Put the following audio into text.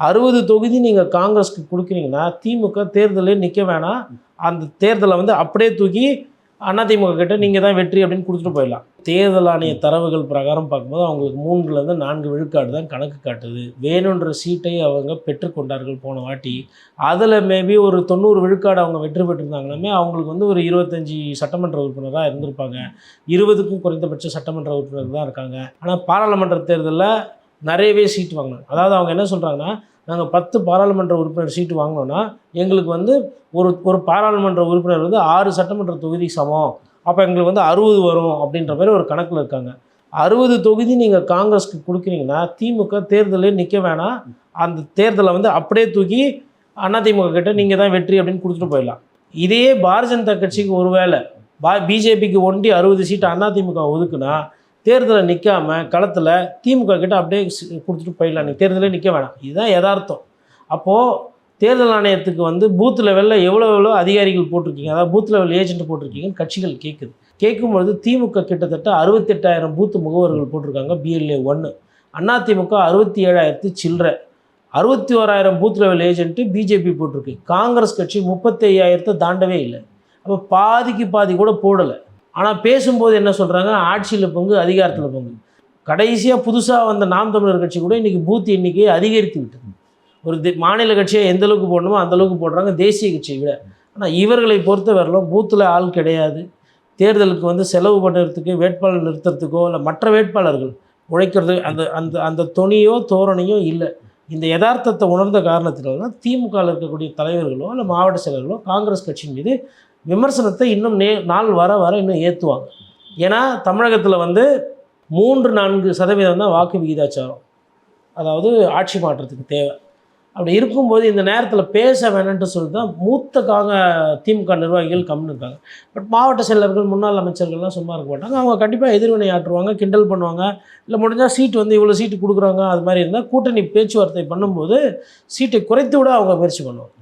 60 தொகுதி நீங்கள் காங்கிரஸ்க்கு கொடுக்குறீங்கன்னா திமுக தேர்தலே நிற்க வேணாம், அந்த தேர்தலை வந்து அப்படியே தூக்கி அதிமுக கிட்ட நீங்கள் தான் வெற்றி அப்படின்னு கொடுத்துட்டு போயிடலாம். தேர்தல் ஆணைய தரவுகள் பிரகாரம் பார்க்கும்போது அவங்களுக்கு 3லேருந்து 4 விழுக்காடு தான் கணக்கு காட்டுது. வேணுன்ற சீட்டை அவங்க பெற்றுக்கொண்டார்கள் போன வாட்டி. அதில் மேபி ஒரு 90 விழுக்காடு அவங்க வெற்றி பெற்றிருந்தாங்கன்னாமே அவங்களுக்கு வந்து ஒரு 25 சட்டமன்ற உறுப்பினராக இருந்திருப்பாங்க. 20க்கும் குறைந்தபட்ச சட்டமன்ற உறுப்பினர் தான் இருக்காங்க. ஆனால் பாராளுமன்ற தேர்தலில் நிறையவே சீட்டு வாங்கினாங்க. அதாவது அவங்க என்ன சொல்கிறாங்கன்னா, நாங்கள் 10 பாராளுமன்ற உறுப்பினர் சீட்டு வாங்கினோன்னா எங்களுக்கு வந்து ஒரு பாராளுமன்ற உறுப்பினர் வந்து 6 சட்டமன்ற தொகுதி சமம், அப்போ எங்களுக்கு வந்து 60 வரும் அப்படின்ற மாதிரி ஒரு கணக்கில் இருக்காங்க. 60 தொகுதி நீங்கள் காங்கிரஸ்க்கு கொடுக்குறீங்கன்னா திமுக தேர்தலே நிற்க வேணாம், அந்த தேர்தலை வந்து அப்படியே தூக்கி அதிமுக கிட்ட நீங்கள் தான் வெற்றி அப்படின்னு கொடுத்துட்டு போயிடலாம். இதே பாரதிய ஜனதா கட்சிக்கு ஒருவேளை பிஜேபிக்கு ஒண்டி 60 சீட்டு அதிமுக ஒதுக்குனா தேர்தலை நிற்காம களத்தில் திமுக கிட்ட அப்படியே கொடுத்துட்டு போயிடலாம், நீ தேர்தலே நிற்க வேணாம். இதுதான் யதார்த்தம். அப்போது தேர்தல் ஆணையத்துக்கு வந்து பூத் லெவலில் எவ்வளோ அதிகாரிகள் போட்டிருக்கீங்க, அதாவது பூத் லெவல் ஏஜென்ட் போட்டிருக்கீங்கன்னு கட்சிகள் கேட்குது. கேட்கும்பொழுது திமுக கிட்டத்தட்ட 68,000 பூத் முகவர்கள் போட்டிருக்காங்க BLA 1, அதிமுக 67,000 சில்லறை, 61,000 பூத் லெவல் ஏஜென்ட்டு பிஜேபி போட்டிருக்கு. காங்கிரஸ் கட்சி 35,000 தாண்டவே இல்லை. அப்போ பாதிக்கு பாதி கூட போடலை. ஆனால் பேசும்போது என்ன சொல்கிறாங்க, ஆட்சியில் பங்கு அதிகாரத்தில் பங்கு. கடைசியாக புதுசாக வந்த நாம் தமிழர் கட்சி கூட இன்றைக்கி பூத் எண்ணிக்கையை அதிகரித்து விட்டது. ஒரு மாநில கட்சியை எந்த அளவுக்கு போடணுமோ அந்தளவுக்கு போடுறாங்க தேசிய கட்சியை விட. ஆனால் இவர்களை பொறுத்த வரலும் பூத்தில் ஆள் கிடையாது. தேர்தலுக்கு வந்து செலவு பண்ணுறதுக்கு, வேட்பாளர் நிறுத்துறதுக்கோ இல்லை மற்ற வேட்பாளர்கள் உழைக்கிறது அந்த அந்த அந்த தொனியோ தோரணையோ இல்லை. இந்த யதார்த்தத்தை உணர்ந்த காரணத்தினால தான் திமுகவில் இருக்கக்கூடிய தலைவர்களோ இல்லை மாவட்ட செயலர்களோ காங்கிரஸ் கட்சியின் மீது விமர்சனத்தை இன்னும் நாள் வர வர இன்னும் ஏற்றுவாங்க. ஏன்னா தமிழகத்தில் வந்து 3-4% தான் வாக்கு விகிதாச்சாரம், அதாவது ஆட்சி மாற்றத்துக்கு தேவை. அப்படி இருக்கும்போது இந்த நேரத்தில் பேச வேணுன்ட்டு சொல்லிட்டு தான் மூத்த திமுக நிர்வாகிகள் கம்முன்னு இருக்காங்க. பட் மாவட்ட செயலர்கள், முன்னாள் அமைச்சர்கள்லாம் சும்மா இருக்க மாட்டாங்க. அவங்க கண்டிப்பாக எதிர்வினை ஆற்றுவாங்க, கிண்டல் பண்ணுவாங்க. இல்லை முடிஞ்சால் சீட்டு வந்து இவ்வளோ சீட்டு கொடுக்குறாங்க அது மாதிரி இருந்தால் கூட்டணி பேச்சுவார்த்தை பண்ணும்போது சீட்டை குறைத்து விட அவங்க முயற்சி பண்ணுவாங்க.